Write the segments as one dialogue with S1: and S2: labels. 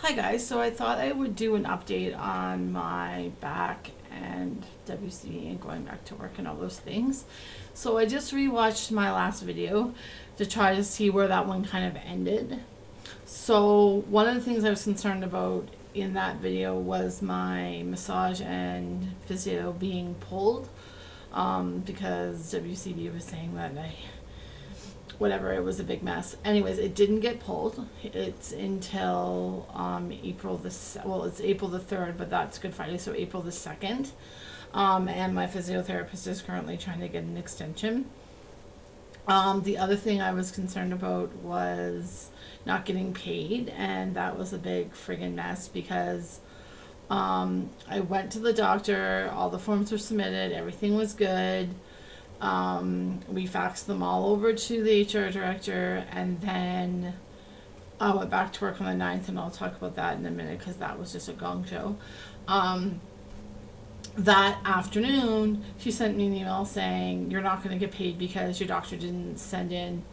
S1: Hi guys, so I thought I would do an update on my back and WCB and going back to work and all those things. So I just rewatched my last video to try to see where that one kind of ended. So one of the things I was concerned about in that video was my massage and physio being pulled because WCB was saying that whatever, it was a big mess. Anyways, it didn't get pulled. It's until it's April the 3rd, but that's Good Friday, so April the 2nd. And my physiotherapist is currently trying to get an extension. The other thing I was concerned about was not getting paid, and that was a big friggin' mess because I went to the doctor, all the forms were submitted, everything was good. We faxed them all over to the HR director, and then I went back to work on the 9th, and I'll talk about that in a minute because that was just a gong show. That afternoon, she sent me an email saying, you're not going to get paid because your doctor didn't send in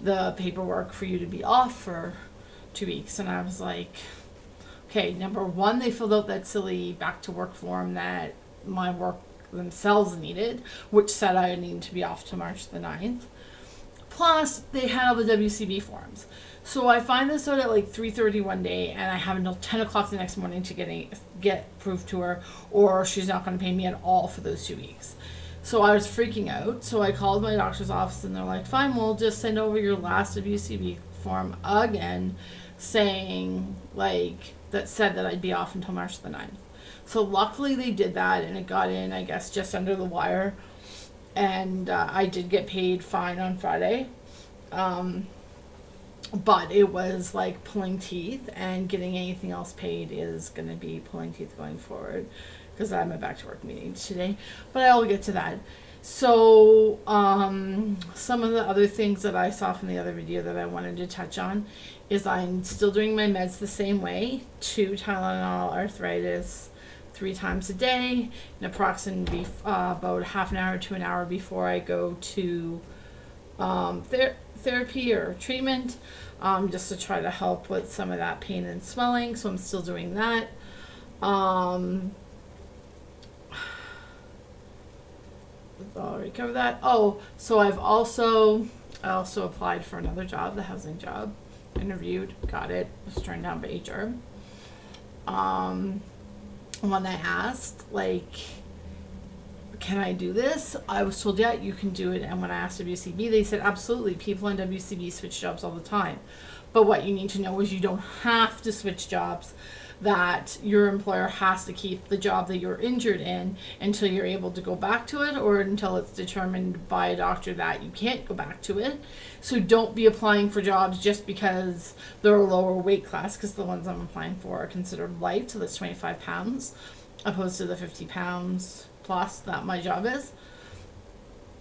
S1: the paperwork for you to be off for 2 weeks. And I was like, okay, number one, they filled out that silly back to work form that my work themselves needed, which said I needed to be off to March the 9th. Plus, they had all the WCB forms. So I find this out at like 3:30 one day, and I have until 10 o'clock the next morning to get proof to her, or she's not going to pay me at all for those 2 weeks. So I was freaking out. So I called my doctor's office, and they're like, fine, we'll just send over your last WCB form again, saying, like, that said that I'd be off until March the 9th. So luckily they did that, and it got in, I guess, just under the wire. And I did get paid fine on Friday. But it was like pulling teeth, and getting anything else paid is going to be pulling teeth going forward because I'm a back to work meeting today. But I will get to that. So some of the other things that I saw from the other video that I wanted to touch on is I'm still doing my meds the same way: 2 Tylenol arthritis 3 times a day, and approximately about half an hour to an hour before I go to therapy or treatment, just to try to help with some of that pain and swelling. So I'm still doing that. I'll already covered that. Oh, so I also applied for another job, the housing job. Interviewed, got it, was turned down by HR. When I asked, like, can I do this? I was told, yeah, you can do it. And when I asked WCB, they said, absolutely. People in WCB switch jobs all the time. But what you need to know is you don't have to switch jobs, that your employer has to keep the job that you're injured in until you're able to go back to it, or until it's determined by a doctor that you can't go back to it. So don't be applying for jobs just because they're a lower weight class, because the ones I'm applying for are considered light, so that's 25 pounds opposed to the 50 pounds plus that my job is.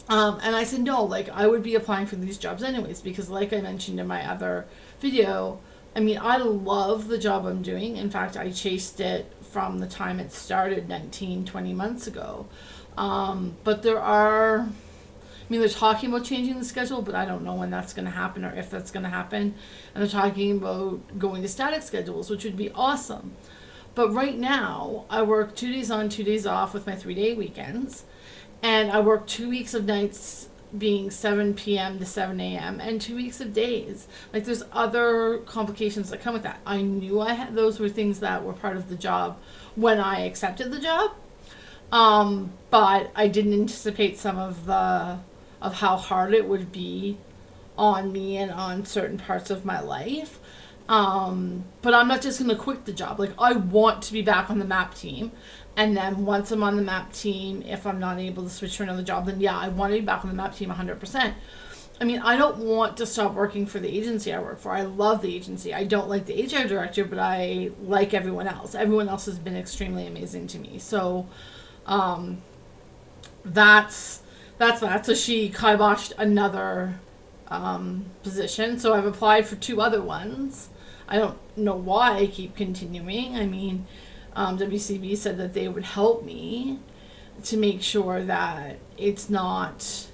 S1: And I said, no, like, I would be applying for these jobs anyways, because like I mentioned in my other video, I mean, I love the job I'm doing. In fact, I chased it from the time it started 20 months ago. But they're talking about changing the schedule, but I don't know when that's going to happen or if that's going to happen. And they're talking about going to static schedules, which would be awesome. But right now, I work 2 days on, 2 days off with my 3-day weekends. And I work 2 weeks of nights being 7 p.m. to 7 a.m. and 2 weeks of days. Like, there's other complications that come with that. I knew those were things that were part of the job when I accepted the job. But I didn't anticipate some of how hard it would be on me and on certain parts of my life. But I'm not just going to quit the job. Like, I want to be back on the MAP team. And then once I'm on the MAP team, if I'm not able to switch to another job, then yeah, I want to be back on the MAP team 100%. I mean, I don't want to stop working for the agency I work for. I love the agency. I don't like the HR director, but I like everyone else. Everyone else has been extremely amazing to me. So, that's that. So she kiboshed another position. So I've applied for 2 other ones. I don't know why I keep continuing. I mean, WCB said that they would help me to make sure that it's not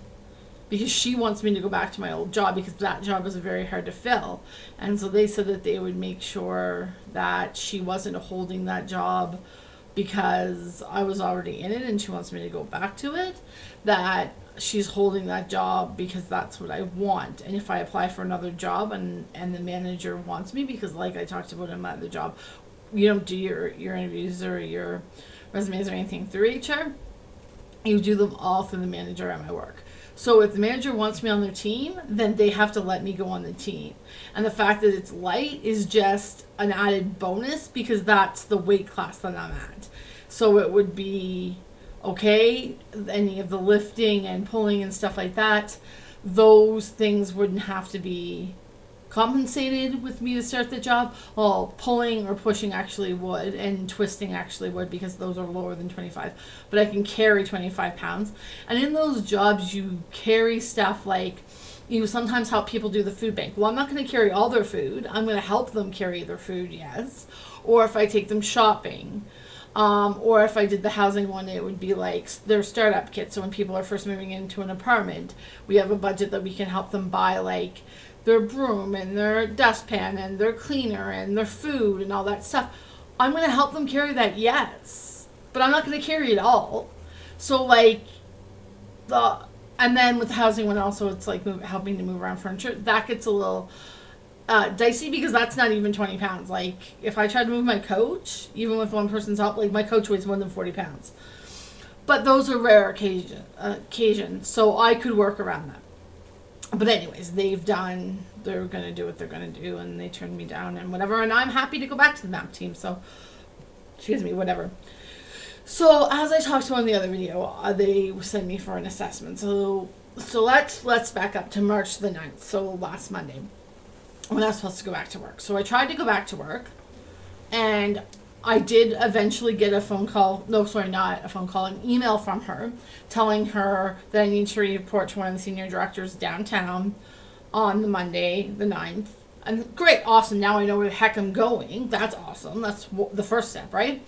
S1: because she wants me to go back to my old job because that job was very hard to fill. And so they said that they would make sure that she wasn't holding that job because I was already in it and she wants me to go back to it, that she's holding that job because that's what I want. And if I apply for another job and the manager wants me, because like I talked about in my other job, you don't do your interviews or your resumes or anything through HR. You do them all through the manager at my work. So if the manager wants me on their team, then they have to let me go on the team. And the fact that it's light is just an added bonus because that's the weight class that I'm at. So it would be okay, any of the lifting and pulling and stuff like that, those things wouldn't have to be compensated with me to start the job. Well, pulling or pushing actually would, and twisting actually would, because those are lower than 25, but I can carry 25 pounds. And in those jobs you carry stuff like, you sometimes help people do the food bank. Well, I'm not going to carry all their food. I'm going to help them carry their food, yes. Or if I take them shopping, or if I did the housing one, it would be like their startup kit. So when people are first moving into an apartment, we have a budget that we can help them buy, like their broom and their dustpan and their cleaner and their food and all that stuff. I'm going to help them carry that, yes, but I'm not going to carry it all. So like and then with the housing one also, it's like helping to move around furniture. That gets a little dicey because that's not even 20 pounds. Like if I try to move my couch, even with one person's help, like my couch weighs more than 40 pounds. But those are rare occasions, so I could work around that. But anyways, they're going to do what they're going to do, and they turned me down and whatever, and I'm happy to go back to the MAP team, so, excuse me, whatever. So, as I talked about in the other video, they sent me for an assessment. So let's back up to March the 9th, so last Monday, when I was supposed to go back to work. So I tried to go back to work, and I did eventually get a phone call, no, sorry, not a phone call, an email from her telling her that I need to report to one of the senior directors downtown on the Monday, the 9th. And great, awesome, now I know where the heck I'm going. That's awesome. That's the first step, right?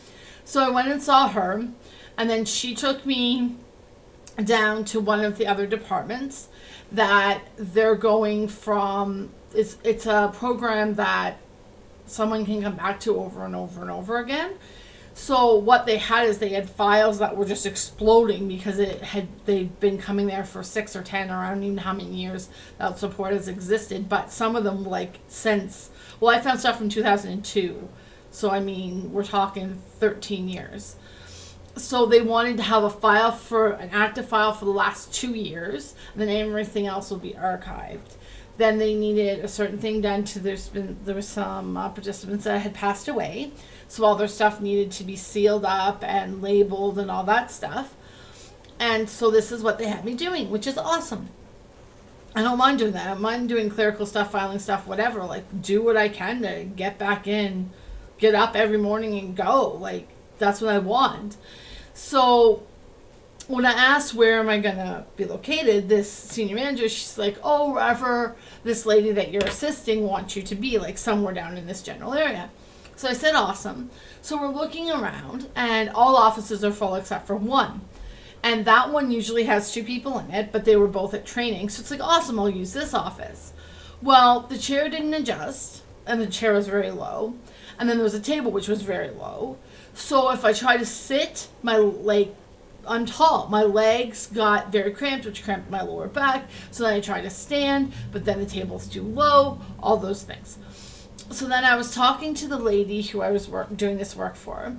S1: So I went and saw her, and then she took me down to one of the other departments that they're going from, it's a program that someone can come back to over and over and over again. So what they had is they had files that were just exploding because they'd been coming there for 6 or 10 or I don't even know how many years that support has existed, but some of them like since, well, I found stuff from 2002, so I mean we're talking 13 years. So they wanted to have an active file for the last 2 years, and then everything else will be archived. Then they needed a certain thing done to, there was some participants that had passed away, so all their stuff needed to be sealed up and labeled and all that stuff. And so this is what they had me doing, which is awesome. I don't mind doing that. I don't mind doing clerical stuff, filing stuff, whatever. Like, do what I can to get back in, get up every morning and go. Like, that's what I want. So when I asked where am I going to be located, this senior manager, she's like, oh, wherever this lady that you're assisting wants you to be, like somewhere down in this general area. So I said, awesome. So we're looking around, and all offices are full except for one. And that one usually has 2 people in it, but they were both at training. So it's like, awesome, I'll use this office. Well, the chair didn't adjust, and the chair was very low. And then there was a table, which was very low. So if I try to sit, I'm tall. My legs got very cramped, which cramped my lower back. So then I tried to stand, but then the table's too low, all those things. So then I was talking to the lady who I was doing this work for.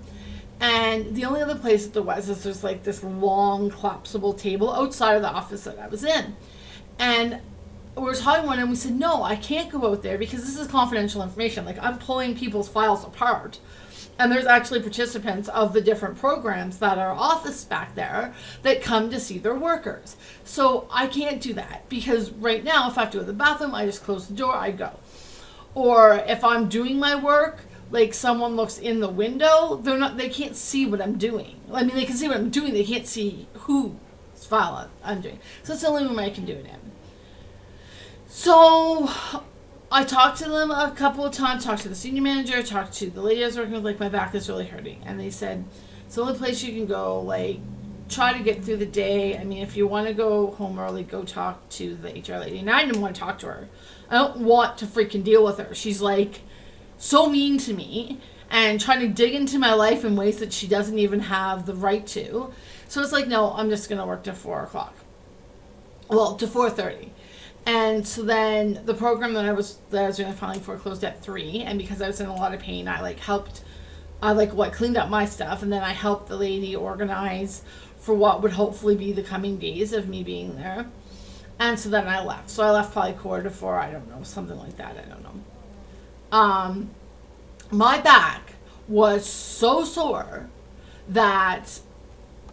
S1: And the only other place that there was is there's like this long collapsible table outside of the office that I was in. And we were talking one, and we said, no, I can't go out there because this is confidential information. Like, I'm pulling people's files apart. And there's actually participants of the different programs that are office back there that come to see their workers. So I can't do that because right now, if I have to go to the bathroom, I just close the door, I go. Or if I'm doing my work, like someone looks in the window, they can't see what I'm doing. I mean, they can see what I'm doing, they can't see whose file I'm doing. So it's the only room I can do it in. So I talked to them a couple of times, talked to the senior manager, talked to the lady I was working with, like, my back is really hurting. And they said, it's the only place you can go, like, try to get through the day. I mean, if you want to go home early, go talk to the HR lady. And I didn't want to talk to her. I don't want to freaking deal with her. She's like so mean to me and trying to dig into my life in ways that she doesn't even have the right to. So it's like, no, I'm just going to work till 4 o'clock. Well, to 4:30. And so then the program that I was going to filing for closed at 3. And because I was in a lot of pain, I cleaned up my stuff. And then I helped the lady organize for what would hopefully be the coming days of me being there. And so then I left. So I left probably 3:45, I don't know, something like that. I don't know. My back was so sore that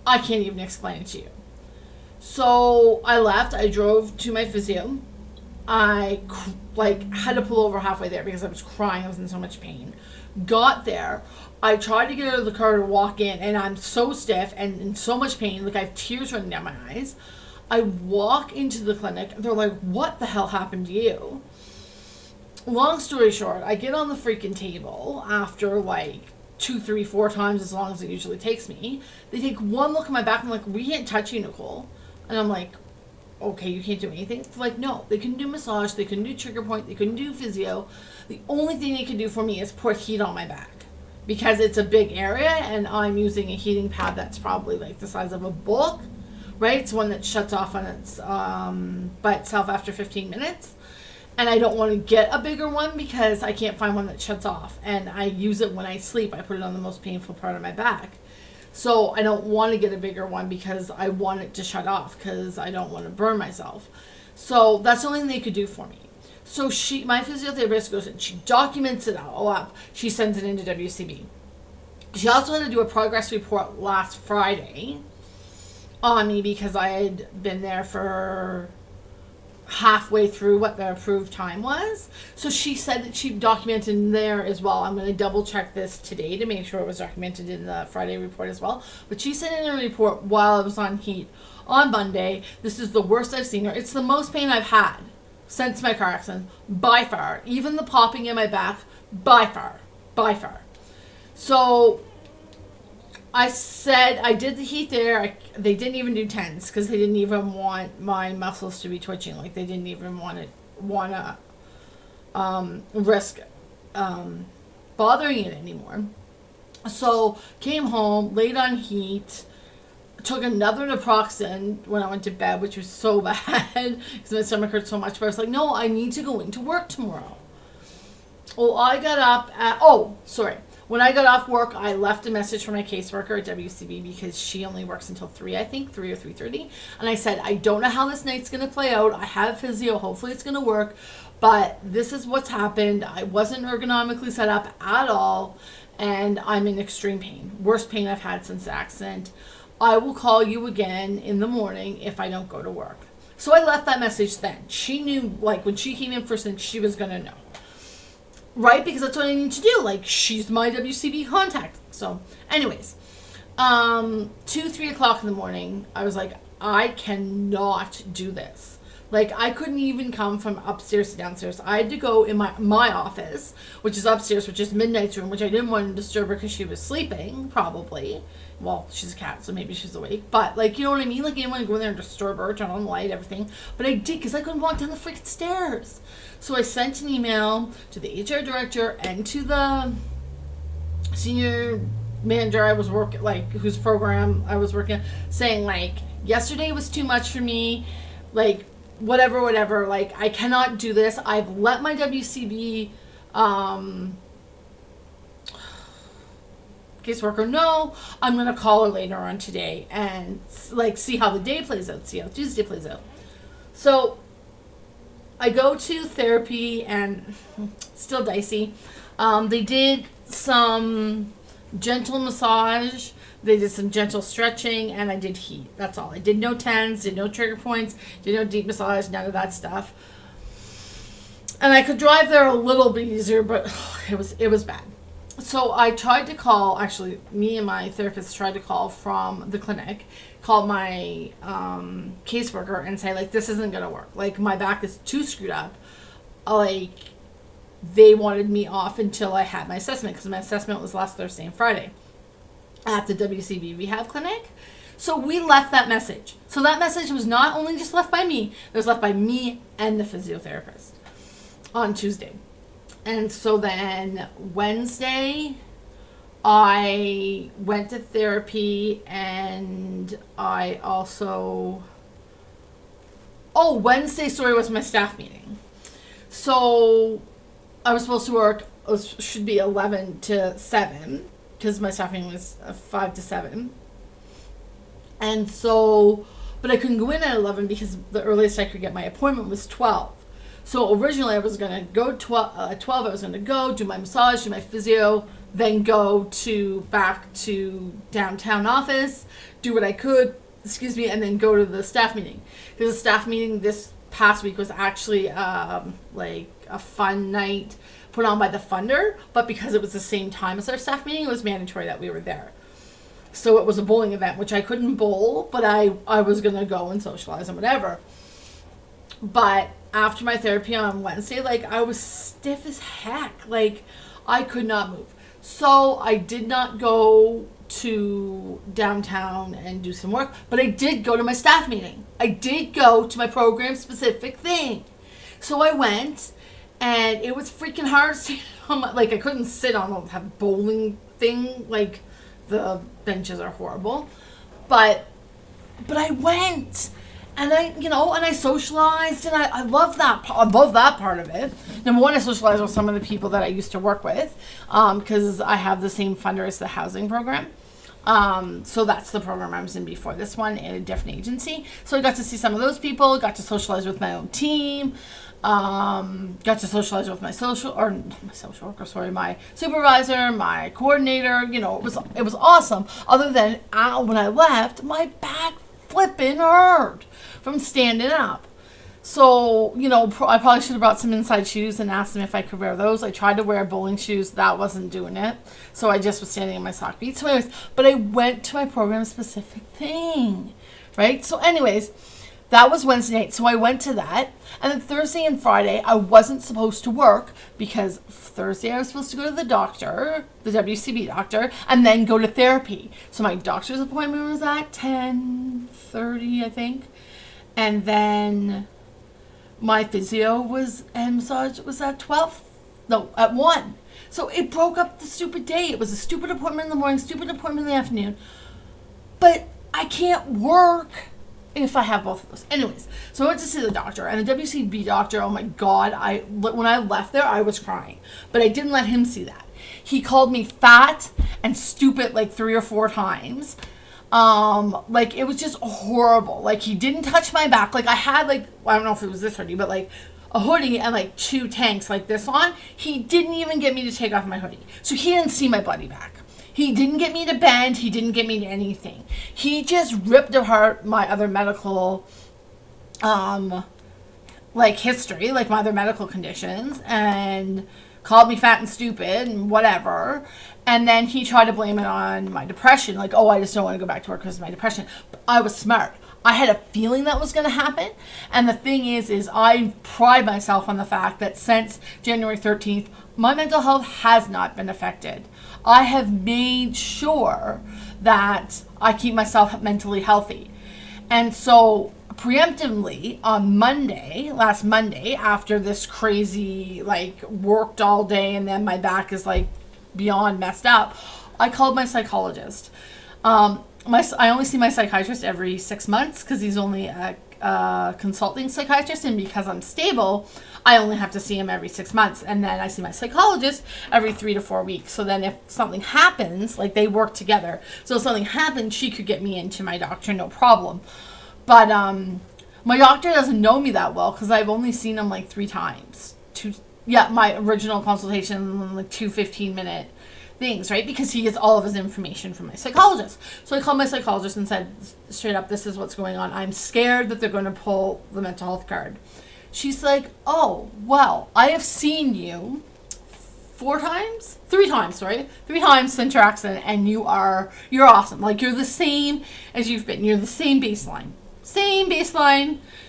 S1: I can't even explain it to you. So I left. I drove to my physio. I had to pull over halfway there because I was crying. I was in so much pain. Got there. I tried to get out of the car to walk in, and I'm so stiff and in so much pain. Like, I have tears running down my eyes. I walk into the clinic. They're like, what the hell happened to you? Long story short, I get on the freaking table after 2, 3, 4 times as long as it usually takes me. They take one look at my back and like, we can't touch you, Nicole. And I'm like, okay, you can't do anything? They're like, no, they couldn't do massage, they couldn't do trigger point, they couldn't do physio. The only thing they could do for me is put heat on my back because it's a big area and I'm using a heating pad that's probably like the size of a book, right? It's one that shuts off on its by itself after 15 minutes. And I don't want to get a bigger one because I can't find one that shuts off. And I use it when I sleep. I put it on the most painful part of my back. So I don't want to get a bigger one because I want it to shut off because I don't want to burn myself. So that's the only thing they could do for me. So my physiotherapist goes and she documents it all up. She sends it into WCB. She also had to do a progress report last Friday on me because I had been there for halfway through what the approved time was. So she said that she documented in there as well. I'm going to double check this today to make sure it was documented in the Friday report as well. But she said in a report while I was on heat on Monday, this is the worst I've seen her. It's the most pain I've had since my car accident, by far. Even the popping in my back, by far. So I said I did the heat there. They didn't even do tens because they didn't even want my muscles to be twitching. Like they didn't even want to risk bothering it anymore. So came home, laid on heat, took another naproxen when I went to bed, which was so bad because my stomach hurt so much. But I was like, no, I need to go into work tomorrow. Well, I got up at when I got off work, I left a message for my caseworker at WCB because she only works until 3, I think, 3 or 3:30. And I said, I don't know how this night's going to play out. I have physio. Hopefully it's going to work. But this is what's happened. I wasn't ergonomically set up at all. And I'm in extreme pain. Worst pain I've had since the accident. I will call you again in the morning if I don't go to work. So I left that message then. She knew, when she came in first, and she was going to know. Right? Because that's what I need to do. She's my WCB contact. So, anyways, 2, 3 o'clock in the morning, I was like, I cannot do this. I couldn't even come from upstairs to downstairs. I had to go in my office, which is upstairs, which is Midnight's room, which I didn't want to disturb her because she was sleeping, probably. Well, she's a cat, so maybe she's awake. But, you know what I mean? I didn't want to go in there and disturb her, turn on the light, everything. But I did because I couldn't walk down the freaking stairs. So I sent an email to the HR director and to the senior manager I was working, whose program I was working on, saying, yesterday was too much for me. Whatever. I cannot do this. I've let my WCB caseworker know. I'm going to call her later on today and see how the day plays out, see how Tuesday plays out. So I go to therapy and still dicey. They did some gentle massage. They did some gentle stretching, and I did heat. That's all. I did no tens, did no trigger points, did no deep massage, none of that stuff. And I could drive there a little bit easier, but it was bad. So I tried to call, actually, me and my therapist tried to call from the clinic, call my caseworker and say, this isn't going to work. My back is too screwed up. They wanted me off until I had my assessment, because my assessment was last Thursday and Friday at the WCB rehab clinic. So we left that message. So that message was not only just left by me, it was left by me and the physiotherapist on Tuesday. And so then Wednesday, I went to therapy, and I also... Oh, Wednesday, sorry, was my staff meeting. So I was supposed to work, should be 11 to 7, because my staff meeting was 5 to 7. And so, but I couldn't go in at 11 because the earliest I could get my appointment was 12. So originally I was going to go 12, I was going to go do my massage, do my physio, then go back to downtown office, do what I could, and then go to the staff meeting. Because the staff meeting this past week was actually like a fun night put on by the funder, but because it was the same time as our staff meeting, it was mandatory that we were there. So it was a bowling event, which I couldn't bowl, but I was going to go and socialize and whatever. But after my therapy on Wednesday, like, I was stiff as heck. Like, I could not move. So I did not go to downtown and do some work, but I did go to my staff meeting. I did go to my program specific thing. So I went, and it was freaking hard. Like, I couldn't sit on a bowling thing. Like, the benches are horrible. But I went. And I socialized, and I love that. I love that part of it. Number one, I socialized with some of the people that I used to work with, because I have the same funder as the housing program. So that's the program I was in before this one in a different agency. So I got to see some of those people, got to socialize with my own team, got to socialize with my my supervisor, my coordinator. It was awesome. Other than when I left, my back flipping hurt from standing up. So, I probably should have brought some inside shoes and asked them if I could wear those. I tried to wear bowling shoes. That wasn't doing it. So I just was standing in my sock beats. So anyways, but I went to my program specific thing, right? So anyways, that was Wednesday night. So I went to that. And then Thursday and Friday, I wasn't supposed to work because Thursday I was supposed to go to the doctor, the WCB doctor, and then go to therapy. So my doctor's appointment was at 10:30, I think. And then my physio and massage was at 1. So it broke up the stupid day. It was a stupid appointment in the morning, stupid appointment in the afternoon. But I can't work if I have both of those. Anyways, so I went to see the doctor, and the WCB doctor, oh my God, when I left there, I was crying. But I didn't let him see that. He called me fat and stupid like 3 or 4 times. Like, it was just horrible. Like, he didn't touch my back. Like, I had, like, I don't know if it was this hoodie, but like a hoodie and like 2 tanks like this on. He didn't even get me to take off my hoodie. So he didn't see my bloody back. He didn't get me to bend. He didn't get me to anything. He just ripped apart my other medical, like, history, like my other medical conditions, and called me fat and stupid and whatever. And then he tried to blame it on my depression. Like, oh, I just don't want to go back to work because of my depression. But I was smart. I had a feeling that was going to happen. And the thing is I pride myself on the fact that since January 13th, my mental health has not been affected. I have made sure that I keep myself mentally healthy. And so preemptively on last Monday, after this crazy, like, worked all day and then my back is like beyond messed up, I called my psychologist. I only see my psychiatrist every 6 months because he's only a consulting psychiatrist, and because I'm stable, I only have to see him every 6 months, and then I see my psychologist every 3 to 4 weeks. So then if something happens, like, they work together. So if something happens, she could get me into my doctor, no problem. But my doctor doesn't know me that well because I've only seen him like 3 times. My original consultation, like 2 15-minute things, right? Because he gets all of his information from my psychologist. So I called my psychologist and said, straight up, this is what's going on. I'm scared that they're going to pull the mental health card. She's like, oh, well, I have seen you 3 times since your accident, and you're awesome. Like, you're the same as you've been. You're the same baseline.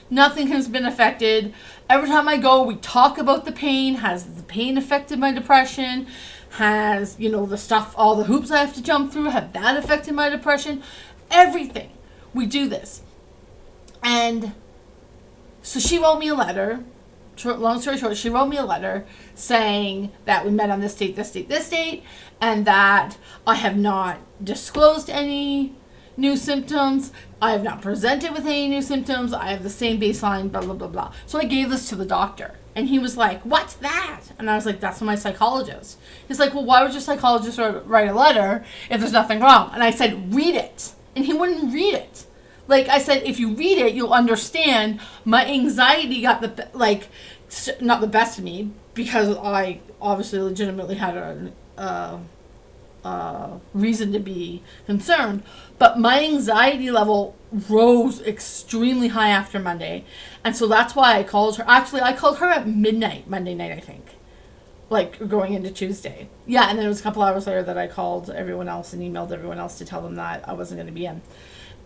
S1: Nothing has been affected. Every time I go, we talk about the pain. Has the pain affected my depression? Has, the stuff, all the hoops I have to jump through, have that affected my depression? Everything. we do this. And so she wrote me a letter. Long story short, she wrote me a letter saying that we met on this date, this date, this date, and that I have not disclosed any new symptoms. I have not presented with any new symptoms. I have the same baseline, blah, blah, blah, blah. So I gave this to the doctor. And he was like, what's that? And I was like, that's from my psychologist. He's like, well, why would your psychologist write a letter if there's nothing wrong? And I said, read it. And he wouldn't read it. Like I said, if you read it, you'll understand my anxiety got not the best of me, because I obviously legitimately had a reason to be concerned. But my anxiety level rose extremely high after Monday. And so that's why I called her. Actually, I called her at midnight, Monday night, I think. Like, going into Tuesday. Yeah, and then it was a couple hours later that I called everyone else and emailed everyone else to tell them that I wasn't going to be in.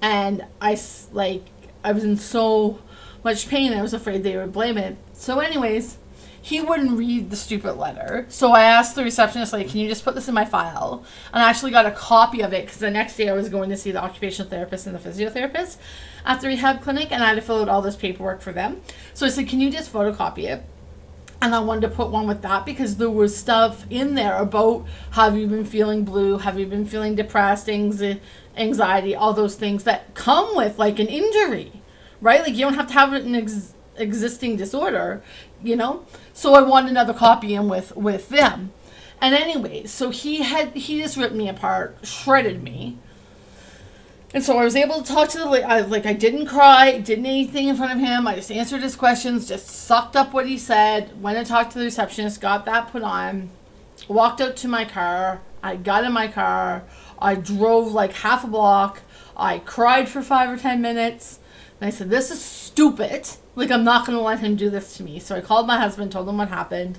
S1: And I was in so much pain, I was afraid they would blame it. So anyways, he wouldn't read the stupid letter. So I asked the receptionist, like, can you just put this in my file? And I actually got a copy of it, because the next day I was going to see the occupational therapist and the physiotherapist at the rehab clinic, and I had to fill out all this paperwork for them. So I said, can you just photocopy it? And I wanted to put one with that, because there was stuff in there about, have you been feeling blue? Have you been feeling depressed, anxiety, all those things that come with, like, an injury, right? Like, you don't have to have an existing disorder, you know? So I wanted another copy in with them. And anyway, so he just ripped me apart, shredded me. And so I was able to talk to the lady. I didn't cry, didn't anything in front of him. I just answered his questions, just sucked up what he said, went and talked to the receptionist, got that put on, walked out to my car. I got in my car. I drove like half a block. I cried for 5 or 10 minutes. And I said, this is stupid. Like, I'm not going to let him do this to me. So I called my husband, told him what happened.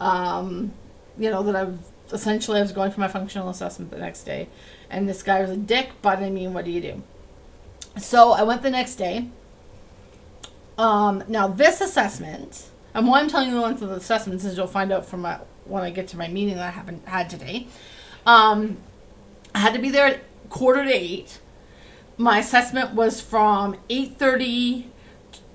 S1: That I was going for my functional assessment the next day. And this guy was a dick, but I mean, what do you do? So I went the next day. Now this assessment, and why I'm telling you the length of the assessments is you'll find out from when I get to my meeting that I haven't had today. I had to be there at 7:45. My assessment was from 8:30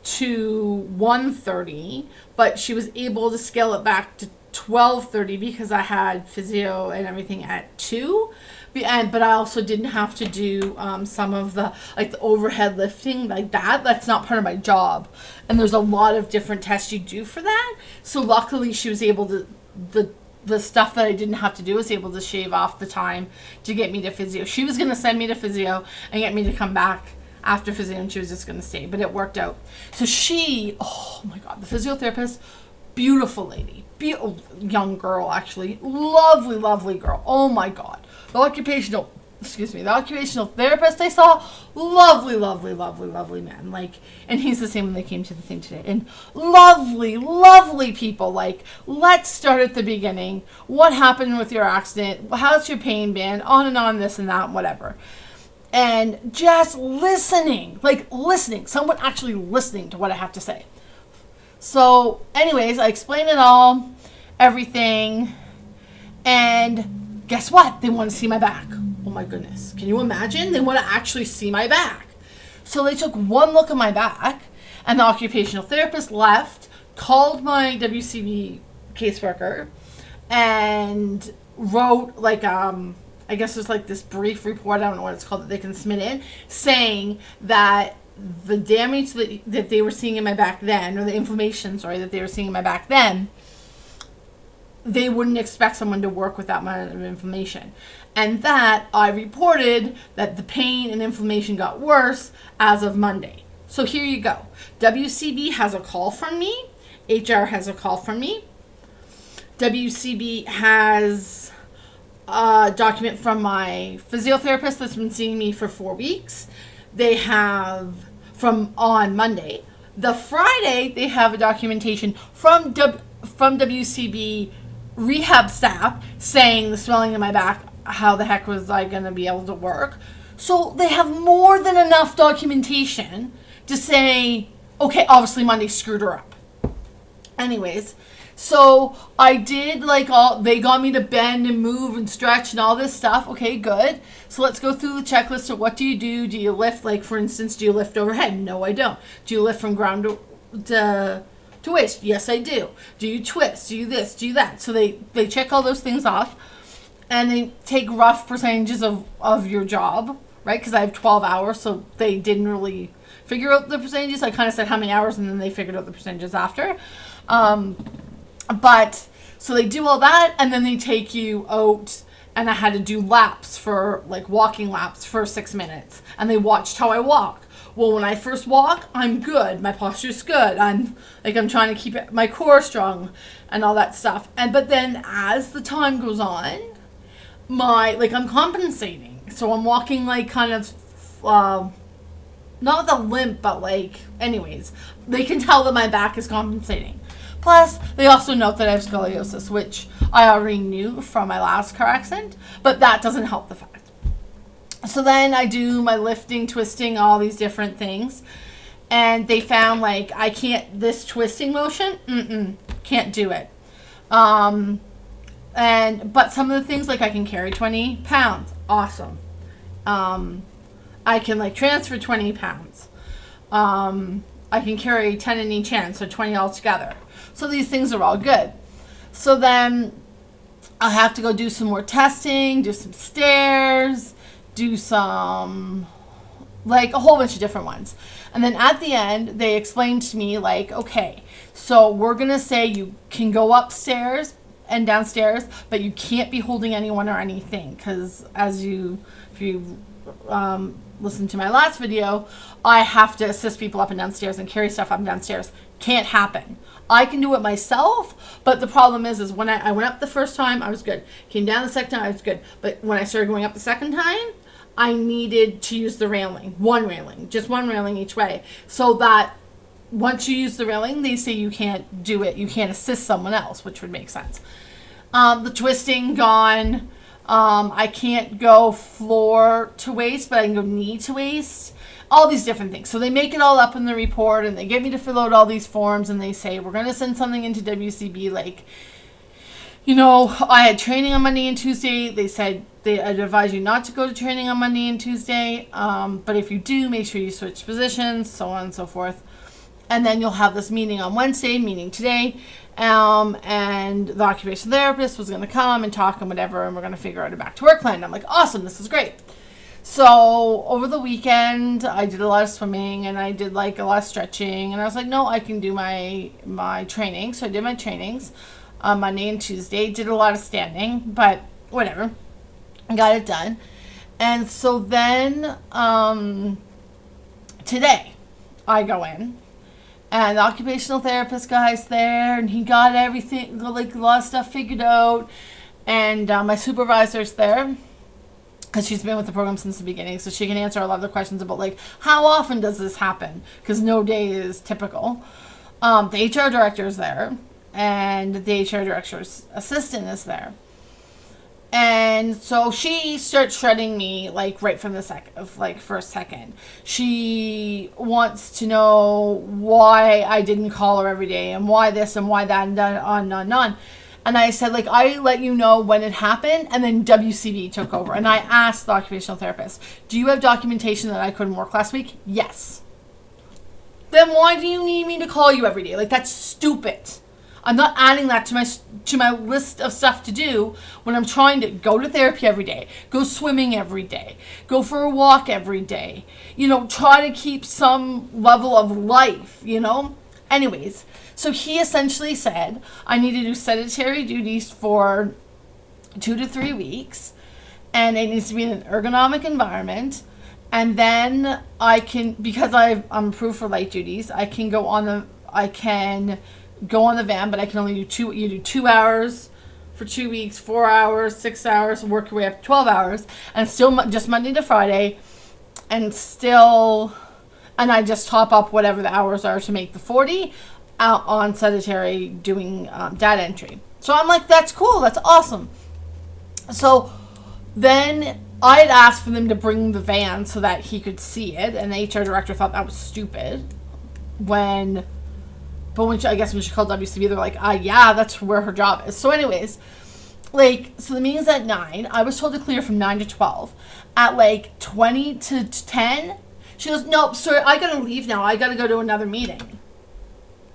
S1: to 1:30, but she was able to scale it back to 12:30 because I had physio and everything at 2. But I also didn't have to do some of the overhead lifting like that. That's not part of my job. And there's a lot of different tests you do for that. So luckily she was able to, the stuff that I didn't have to do was able to shave off the time to get me to physio. She was going to send me to physio and get me to come back after physio, and she was just going to stay. But it worked out. So oh my God, the physiotherapist, beautiful lady. Young girl, actually. Lovely, lovely girl. Oh my God. The occupational therapist I saw, lovely, lovely, lovely, lovely man. And he's the same when they came to the thing today. And lovely, lovely people. Let's start at the beginning. What happened with your accident? How's your pain been? On and on, this and that, whatever. And just listening. Someone actually listening to what I have to say. So, anyways, I explained it all, everything, and guess what? They want to see my back. Oh my goodness. Can you imagine? They want to actually see my back. So they took one look at my back, and the occupational therapist left, called my WCB caseworker, and wrote I guess there's this brief report, I don't know what it's called, that they can submit in, saying that the damage that they were seeing in my back then, or the inflammation, that they were seeing in my back then, they wouldn't expect someone to work with that amount of inflammation. And that I reported that the pain and inflammation got worse as of Monday. So here you go. WCB has a call from me. HR has a call from me. WCB has a document from my physiotherapist that's been seeing me for 4 weeks. They have from on Monday. The Friday, they have a documentation from WCB rehab staff saying the swelling in my back, how the heck was I going to be able to work? So they have more than enough documentation to say, okay, obviously Monday screwed her up. Anyways, So I did like they got me to bend and move and stretch and all this stuff. Okay, good. So let's go through the checklist of what do you do? Do you lift, like for instance, do you lift overhead? No, I don't. Do you lift from ground to waist? Yes, I do. Do you twist? Do you this? Do you that? So they check all those things off, and they take rough percentages of your job, right? Because I have 12 hours, so they didn't really figure out the percentages. I kind of said how many hours, and then they figured out the percentages after. But so they do all that, and then they take you out, and I had to do laps for like walking laps for 6 minutes, and they watched how I walk. Well, when I first walk, I'm good. My posture's good. I'm trying to keep my core strong and all that stuff. But then as the time goes on, I'm compensating. So I'm walking like kind of, not with a limp, but anyways, they can tell that my back is compensating. Plus, they also note that I have scoliosis, which I already knew from my last car accident, but that doesn't help the fact. So then I do my lifting, twisting, all these different things, and they found I can't, this twisting motion, can't do it. But some of the things, I can carry 20 pounds, awesome. I can transfer 20 pounds. I can carry 10 in each hand, so 20 altogether. So these things are all good. So then I'll have to go do some more testing, do some stairs, do some, a whole bunch of different ones. And then at the end, they explained to me, okay, so we're going to say you can go upstairs and downstairs, but you can't be holding anyone or anything. Because if you listen to my last video, I have to assist people up and downstairs and carry stuff up and downstairs. Can't happen. I can do it myself, but the problem is when I went up the first time, I was good. Came down the second time, I was good. But when I started going up the second time, I needed to use the railing. Just one railing each way. So that once you use the railing, they say you can't do it. You can't assist someone else, which would make sense. The twisting, gone. I can't go floor to waist, but I can go knee to waist. All these different things. So they make it all up in the report, and they get me to fill out all these forms, and they say, we're going to send something into WCB, I had training on Monday and Tuesday. They said I'd advise you not to go to training on Monday and Tuesday, but if you do, make sure you switch positions, so on and so forth. And then you'll have this meeting on Wednesday, meeting today, and the occupational therapist was going to come and talk and whatever, and we're going to figure out a back to work plan. And I'm like, awesome, this is great. So over the weekend, I did a lot of swimming, and I did a lot of stretching, and I was like, no, I can do my training. So I did my trainings on Monday and Tuesday, did a lot of standing, but whatever, I got it done. And so then today I go in, and the occupational therapist guy's there, and he got everything, a lot of stuff figured out, and my supervisor's there, because she's been with the program since the beginning, so she can answer a lot of the questions about how often does this happen, because no day is typical. The HR director is there, and the HR director's assistant is there, and so she starts shredding me right from the first second. She wants to know why I didn't call her every day, and why this and why that, and on. And I said, I let you know when it happened, and then WCB took over. And I asked the occupational therapist, do you have documentation that I couldn't work last week? Yes. Then why do you need me to call you every day? That's stupid. I'm not adding that to my list of stuff to do when I'm trying to go to therapy every day, go swimming every day, go for a walk every day, try to keep some level of life, Anyways, so he essentially said I need to do sedentary duties for 2 to 3 weeks, and it needs to be in an ergonomic environment, and then I can, because I'm approved for light duties, I can go on the van, but I can only do 2. You do 2 hours for 2 weeks, 4 hours, 6 hours, work your way up to 12 hours, and still just Monday to Friday, and I just top up whatever the hours are to make the 40 out on sedentary doing data entry. So I'm like, that's cool, that's awesome. So then I had asked for them to bring the van so that he could see it, and the HR director thought that was stupid when but I guess when she called WCB, they're like, yeah, that's where her job is. So anyways, like, so the meeting's at 9. I was told to clear from 9 to 12. At like 20 to 10, she goes, nope, sorry, I gotta leave now. I gotta go to another meeting.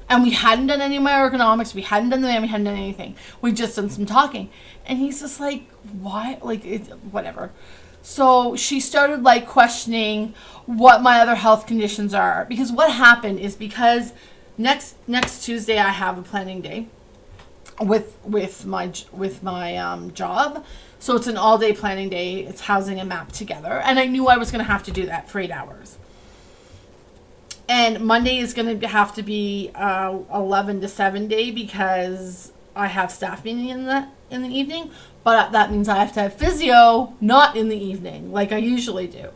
S1: And we hadn't done any of my ergonomics. We hadn't done the van. We hadn't done anything. We just done some talking. And he's just like, why? Like, whatever. So she started like questioning what my other health conditions are. Because what happened is, because next Tuesday I have a planning day with my job. So it's an all-day planning day. It's housing and map together. And I knew I was going to have to do that for 8 hours. And Monday is going to have to be 11 to 7 day because I have staff meeting in the evening. But that means I have to have physio not in the evening like I usually do.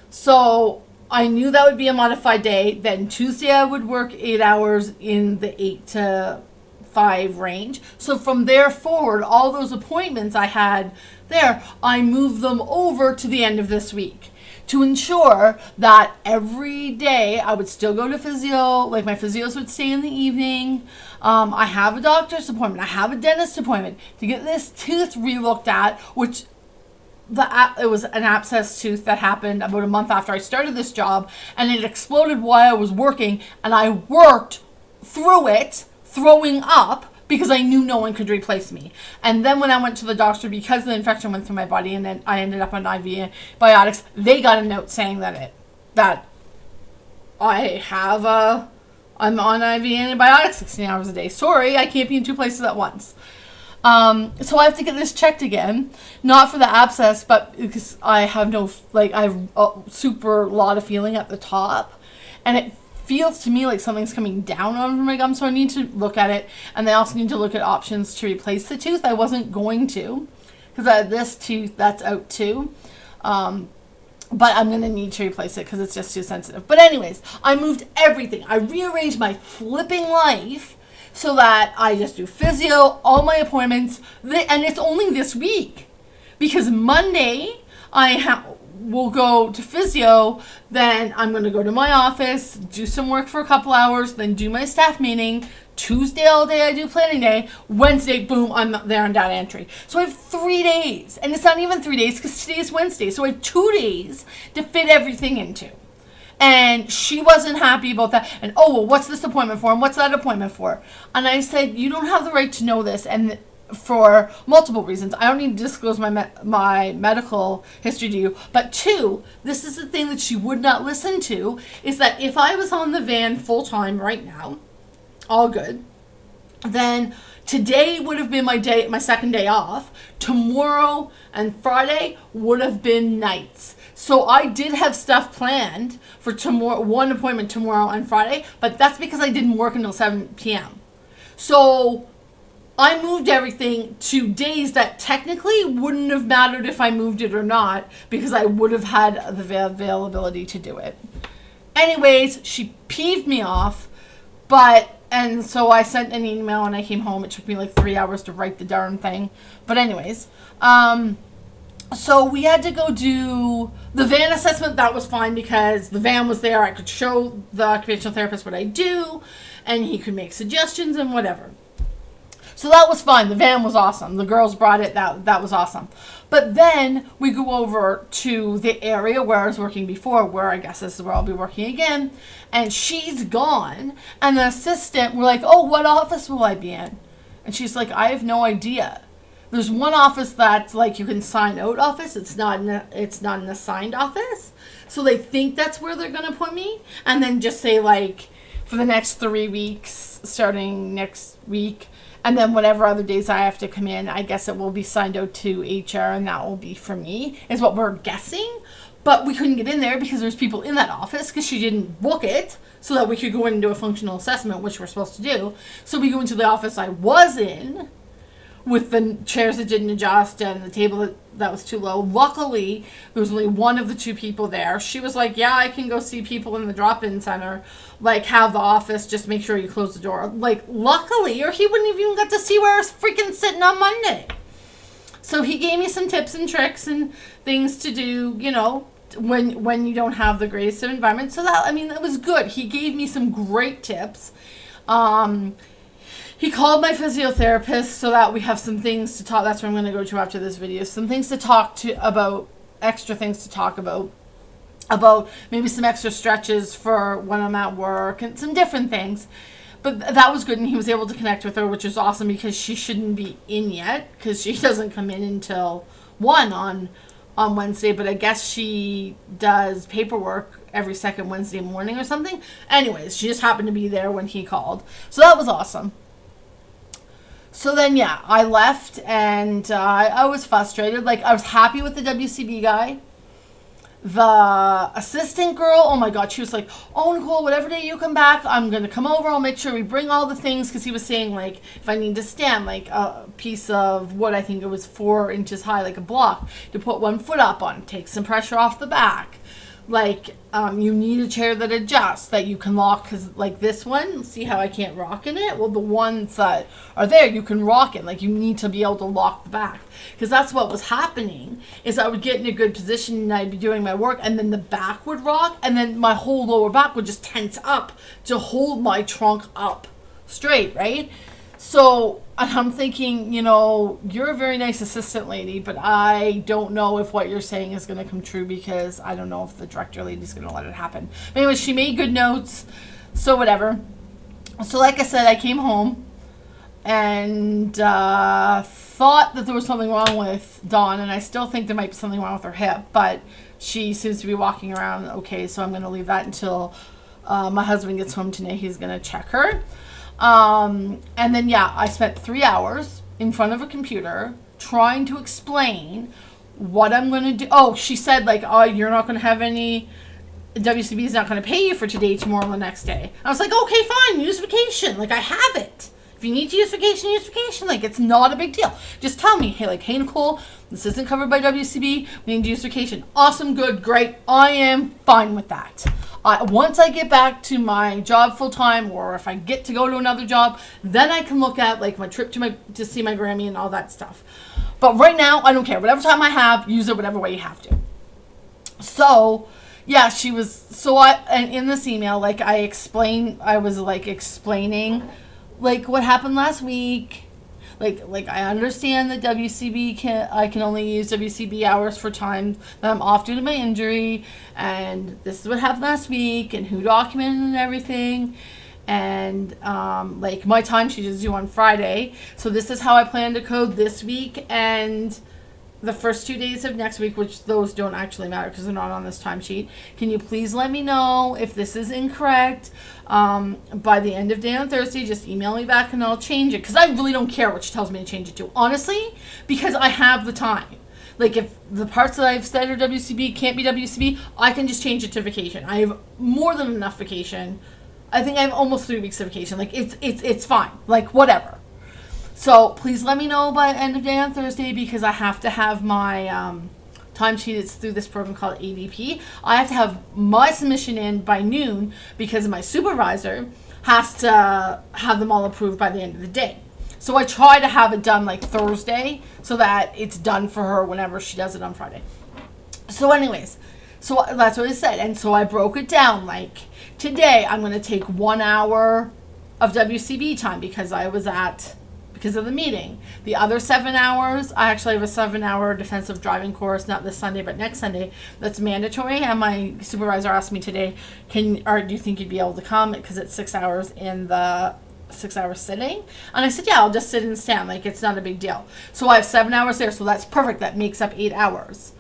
S1: So I knew that would be a modified day. Then Tuesday I would work 8 hours in the 8 to 5 range. So from there forward, all those appointments I had there, I moved them over to the end of this week to ensure that every day I would still go to physio. Like, my physios would stay in the evening. I have a doctor's appointment. I have a dentist appointment to get this tooth re-looked at, which it was an abscess tooth that happened about a month after I started this job, and it exploded while I was working, and I worked through it, throwing up, because I knew no one could replace me. And then when I went to the doctor, because the infection went through my body and then I ended up on IV antibiotics, they got a note saying that I'm on IV antibiotics 16 hours a day. Sorry, I can't be in 2 places at once. So I have to get this checked again, not for the abscess, but because I have I have a super lot of feeling at the top, and it feels to me like something's coming down over my gum, so I need to look at it. And they also need to look at options to replace the tooth. I wasn't going to, because I had this tooth that's out too, but I'm going to need to replace it because it's just too sensitive. But anyways, I moved everything. I rearranged my flipping life so that I just do physio, all my appointments, and it's only this week, because Monday we'll go to physio, then I'm going to go to my office, do some work for a couple hours, then do my staff meeting. Tuesday all day I do planning day. Wednesday, boom, I'm there on data entry. So I have 3 days, and it's not even 3 days because today is Wednesday. So I have 2 days to fit everything into. And she wasn't happy about that. And, oh, well, what's this appointment for? And what's that appointment for? And I said, you don't have the right to know this. And for multiple reasons. I don't need to disclose my medical history to you. But 2, this is the thing that she would not listen to, is that if I was on the van full time right now, all good, then today would have been my second day off. Tomorrow and Friday would have been nights. So I did have stuff planned for tomorrow, one appointment tomorrow and Friday, but that's because I didn't work until 7 p.m. So I moved everything to days that technically wouldn't have mattered if I moved it or not, because I would have had the availability to do it. Anyways, she peeved me off, and so I sent an email when I came home. It took me like 3 hours to write the darn thing. But anyways, so we had to go do the van assessment. That was fine because the van was there. I could show the occupational therapist what I do, and he could make suggestions and whatever. So that was fine. The van was awesome. The girls brought it. That was awesome. But then we go over to the area where I was working before, where I guess this is where I'll be working again. And she's gone. And the assistant, we're like, oh, what office will I be in? And she's like, I have no idea. There's one office that's like you can sign out office. It's not an assigned office. So they think that's where they're going to put me. And then just say like for the next 3 weeks, starting next week, and then whatever other days I have to come in, I guess it will be signed out to HR, and that will be for me, is what we're guessing. But we couldn't get in there because there's people in that office because she didn't book it so that we could go in and do a functional assessment, which we're supposed to do. So we go into the office I was in with the chairs that didn't adjust and the table that was too low. Luckily, there was only one of the 2 people there. She was like, yeah, I can go see people in the drop-in center. Like, have the office, just make sure you close the door. Like, luckily, or he wouldn't have even got to see where I was freaking sitting on Monday. So he gave me some tips and tricks and things to do, you know, when you don't have the greatest of environment. So that, I mean, it was good. He gave me some great tips. He called my physiotherapist so that we have some things to talk. That's what I'm going to go to after this video. Some things to talk to about, extra things to talk about maybe some extra stretches for when I'm at work and some different things. But that was good, and he was able to connect with her, which is awesome because she shouldn't be in yet because she doesn't come in until 1 on Wednesday. But I guess she does paperwork every second Wednesday morning or something. Anyways, she just happened to be there when he called. So that was awesome. So then, yeah, I left, and I was frustrated. Like, I was happy with the WCB guy. The assistant girl, oh my God, she was like, oh, Nicole, whatever day you come back, I'm going to come over. I'll make sure we bring all the things. Because he was saying, like, if I need to stand, like, a piece of wood, I think it was 4 inches high, like a block, to put one foot up on, take some pressure off the back. Like, you need a chair that adjusts, that you can lock, because, like, this one, see how I can't rock in it? Well, the ones that are there, you can rock it. Like, you need to be able to lock the back. Because that's what was happening, is I would get in a good position, and I'd be doing my work, and then the back would rock, and then my whole lower back would just tense up to hold my trunk up straight, right? So I'm thinking, you know, you're a very nice assistant lady, but I don't know if what you're saying is going to come true because I don't know if the director lady's going to let it happen. But anyway, she made good notes, so whatever. So like I said, I came home and thought that there was something wrong with Dawn, and I still think there might be something wrong with her hip, but she seems to be walking around okay, so I'm going to leave that until my husband gets home today. He's going to check her. And then, yeah, I spent 3 hours in front of a computer trying to explain what I'm going to do. Oh, she said, like, oh, you're not going to have any, WCB is not going to pay you for today, tomorrow, the next day. I was like, okay, fine, use vacation. Like, I have it. If you need to use vacation, use vacation. Like, it's not a big deal. Just tell me, hey, like, hey, Nicole, this isn't covered by WCB. We need to use vacation. Awesome, good, great. I am fine with that. Once I get back to my job full time, or if I get to go to another job, then I can look at, like, my trip to see my Grammy and all that stuff. But right now, I don't care. Whatever time I have, use it whatever way you have to. So, yeah, she was, so and in this email, like, I was, like, explaining, like, what happened last week. Like I understand that I can only use WCB hours for time that I'm off due to my injury, and this is what happened last week, and who documented and everything, and like, my timesheet is due on Friday, so this is how I plan to code this week and the first 2 days of next week, which those don't actually matter because they're not on this timesheet. Can you please let me know if this is incorrect by the end of day on Thursday? Just email me back and I'll change it, because I really don't care what she tells me to change it to, honestly, because I have the time. Like, if the parts that I've said are WCB can't be WCB, I can just change it to vacation. I have more than enough vacation. I think I have almost 3 weeks of vacation. Like, it's fine. Like, whatever. So please let me know by end of day on Thursday, because I have to have my timesheet. It's through this program called ADP. I have to have my submission in by noon because my supervisor has to have them all approved by the end of the day. So I try to have it done like Thursday so that it's done for her whenever she does it on Friday. So anyways, so that's what I said. And so I broke it down. Like, today I'm going to take 1 hour of WCB time because of the meeting. The other 7 hours, I actually have a 7-hour defensive driving course, not this Sunday, but next Sunday. That's mandatory. And my supervisor asked me today, do you think you'd be able to come? Because it's 6 hours in the 6-hour sitting. And I said, yeah, I'll just sit and stand. Like, it's not a big deal. So I have 7 hours there. So that's perfect. That makes up 8 hours.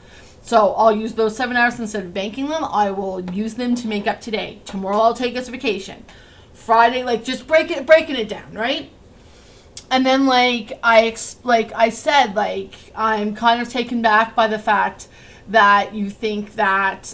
S1: So I'll use those 7 hours instead of banking them. I will use them to make up today. Tomorrow I'll take us vacation. Friday, like, just breaking it down, right? And then, like I said, like, I'm kind of taken back by the fact that you think that,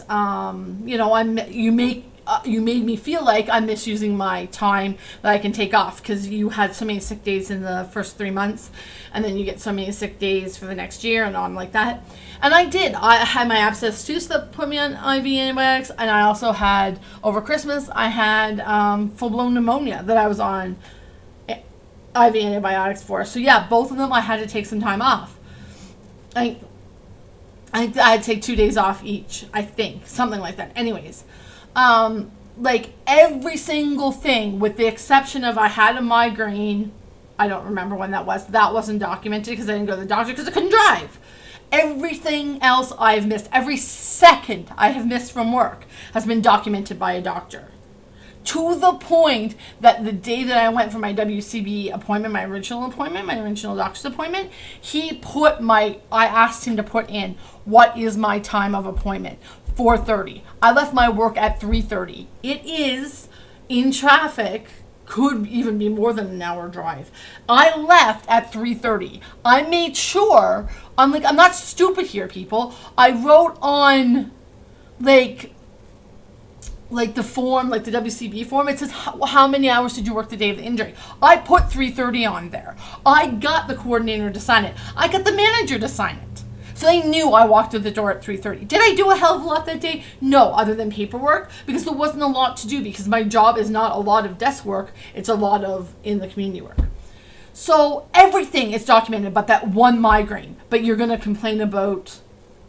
S1: you made me feel like I'm misusing my time that I can take off because you had so many sick days in the first 3 months, and then you get so many sick days for the next year and on like that. And I did. I had my abscess tooth that put me on IV antibiotics, and I also had, over Christmas, I had full-blown pneumonia that I was on IV antibiotics for. So yeah, both of them I had to take some time off. I had to take 2 days off each, I think, something like that. Anyways, like every single thing, with the exception of I had a migraine. I don't remember when that was. That wasn't documented because I didn't go to the doctor because I couldn't drive. Everything else I've missed, every second I have missed from work has been documented by a doctor. To the point that the day that I went for my WCB appointment, my original doctor's appointment, I asked him to put in, what is my time of appointment? 4:30. I left my work at 3:30. It is, in traffic, could even be more than an hour drive. I left at 3:30. I made sure, I'm not stupid here, people. I wrote on, like the form, like the WCB form, it says how many hours did you work the day of the injury. I put 3:30 on there. I got the coordinator to sign it. I got the manager to sign it. So they knew I walked through the door at 3:30. Did I do a hell of a lot that day? No, other than paperwork, because there wasn't a lot to do, because my job is not a lot of desk work, it's a lot of in the community work. So everything is documented but that one migraine. But you're going to complain about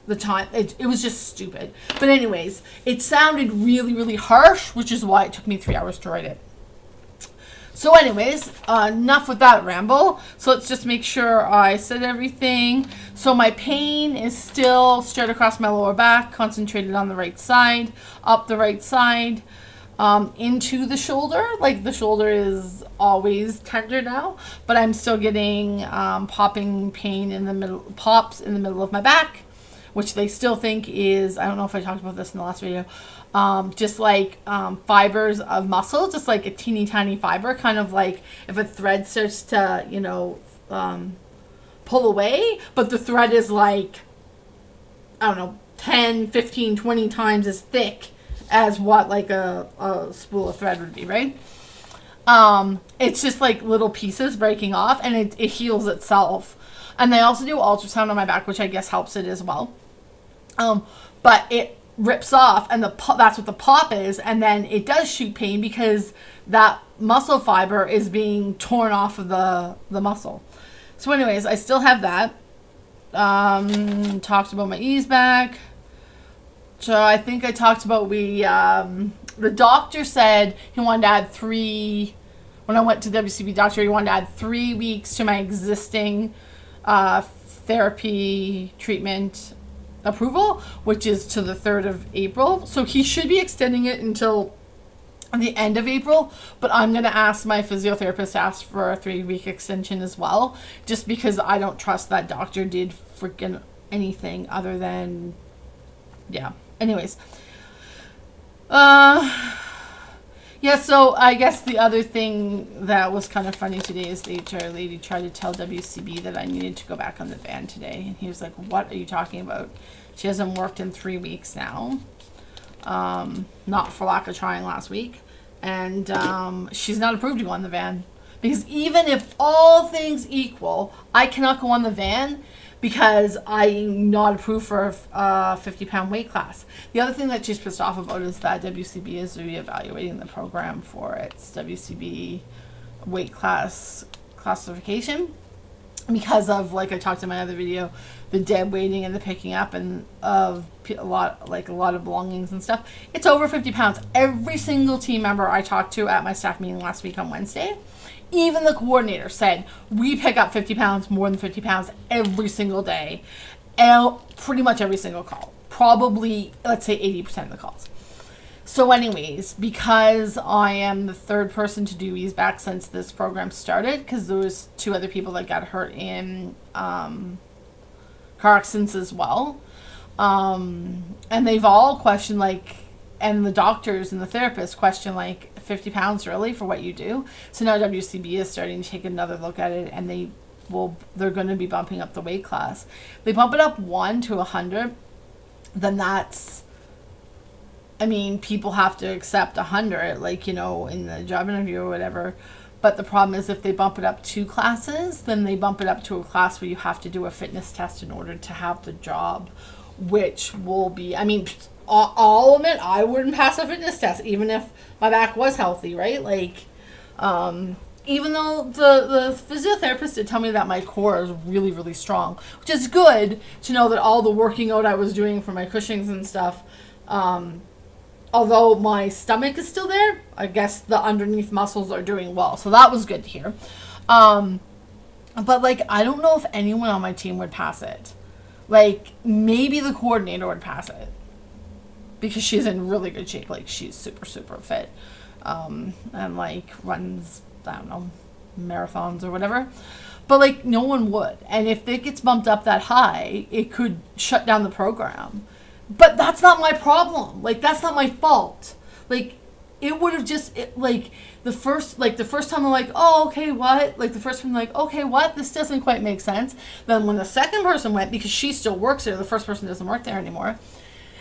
S1: the time. It was just stupid. But anyways, it sounded really, really harsh, which is why it took me 3 hours to write it. So anyways, enough with that ramble. So let's just make sure I said everything. So my pain is still straight across my lower back, concentrated on the right side, up the right side, into the shoulder. Like the shoulder is always tender now, but I'm still getting popping pain in the middle, pops in the middle of my back, which they still think is, I don't know if I talked about this in the last video, just like fibers of muscle, just like a teeny tiny fiber, kind of like if a thread starts to, pull away, but the thread is like, I don't know, 10, 15, 20 times as thick as what like a spool of thread would be, right? It's just like little pieces breaking off, and it heals itself. And they also do ultrasound on my back, which I guess helps it as well. But it rips off, and that's what the pop is, and then it does shoot pain because that muscle fiber is being torn off of the muscle. So anyways, I still have that. Talked about my ease back. So I think I talked about the doctor said he wanted to add 3, when I went to WCB doctor, he wanted to add 3 weeks to my existing therapy treatment approval, which is to the 3rd of April. So he should be extending it until the end of April, but I'm going to ask my physiotherapist to ask for a 3-week extension as well, just because I don't trust that doctor did freaking anything other than, yeah. Anyways. Yeah, so I guess the other thing that was kind of funny today is the HR lady tried to tell WCB that I needed to go back on the van today. And he was like, what are you talking about? She hasn't worked in 3 weeks now. Not for lack of trying last week. And she's not approved to go on the van. Because even if all things equal, I cannot go on the van because I'm not approved for a 50-pound weight class. The other thing that she's pissed off about is that WCB is reevaluating the program for its WCB weight class classification because of, like I talked in my other video, the dead weighting and the picking up and of a lot of belongings and stuff. It's over 50 pounds. Every single team member I talked to at my staff meeting last week on Wednesday, even the coordinator said, we pick up 50 pounds, more than 50 pounds every single day. Pretty much every single call. Probably, let's say 80% of the calls. So anyways, because I am the 3rd person to do ease back since this program started, because there was 2 other people that got hurt in car accidents as well. And they've all questioned, like, and the doctors and the therapists question, like, 50 pounds really for what you do. So now WCB is starting to take another look at it, and they're going to be bumping up the weight class. They bump it up 1 to 100, then that's, I mean, people have to accept 100, like, in the job interview or whatever. But the problem is if they bump it up 2 classes, then they bump it up to a class where you have to do a fitness test in order to have the job, which will be, I mean, I'll admit I wouldn't pass a fitness test even if my back was healthy, right? Like, even though the physiotherapist did tell me that my core is really, really strong, which is good to know that all the working out I was doing for my Cushing's and stuff although my stomach is still there, I guess the underneath muscles are doing well. So that was good to hear. But like, I don't know if anyone on my team would pass it. Like, maybe the coordinator would pass it because she's in really good shape. Like, she's super, super fit. And like runs, I don't know, marathons or whatever. But like, no one would. And if it gets bumped up that high, it could shut down the program. But that's not my problem. Like, that's not my fault. Like, it would have just, the first time I'm like, oh, okay, what? Like, the first time I'm like, okay, what? This doesn't quite make sense. Then when the second person went, because she still works there, the first person doesn't work there anymore,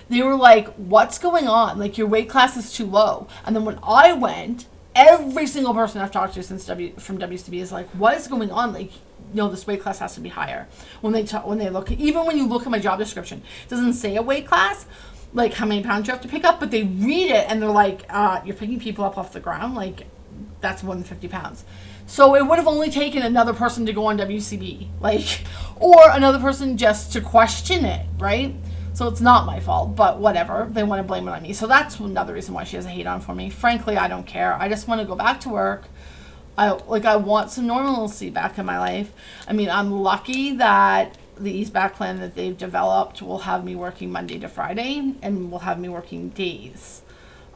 S1: they were like, what's going on? Like, your weight class is too low. And then when I went, every single person I've talked to since from WCB is like, what is going on? Like, this weight class has to be higher. When they look, even when you look at my job description, it doesn't say a weight class, like how many pounds you have to pick up, but they read it and they're like, you're picking people up off the ground, like that's more than 50 pounds. So it would have only taken another person to go on WCB, like, or another person just to question it, right? So it's not my fault, but whatever. They want to blame it on me. So that's another reason why she has a hate on for me. Frankly, I don't care. I just want to go back to work. I want some normalcy back in my life. I mean, I'm lucky that the ease back plan that they've developed will have me working Monday to Friday and will have me working days.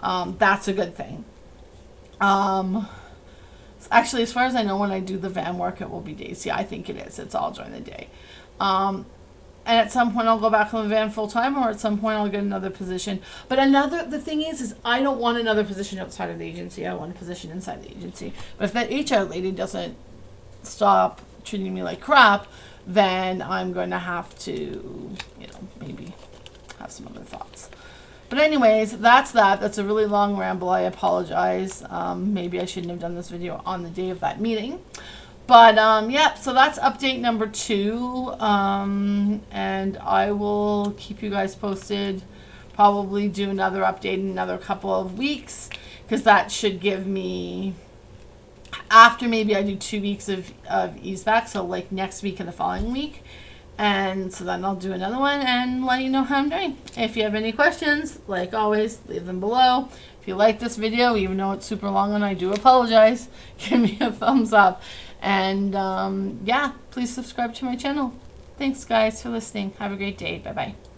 S1: That's a good thing. Actually, as far as I know, when I do the van work, it will be days. Yeah, I think it is. It's all during the day. And at some point I'll go back on the van full time, or at some point I'll get another position. But the thing is I don't want another position outside of the agency. I want a position inside the agency. But if that HR lady doesn't stop treating me like crap, then I'm going to have to, maybe have some other thoughts. But anyways, that's that. That's a really long ramble. I apologize. Maybe I shouldn't have done this video on the day of that meeting. But, yeah, so that's update number 2. And I will keep you guys posted. Probably do another update in another couple of weeks, because that should give me, after maybe I do 2 weeks of ease back, so like next week and the following week. And so then I'll do another one and let you know how I'm doing. If you have any questions, like always, leave them below. If you like this video, even though it's super long and I do apologize, give me a thumbs up. And yeah, please subscribe to my channel. Thanks guys for listening. Have a great day. Bye bye.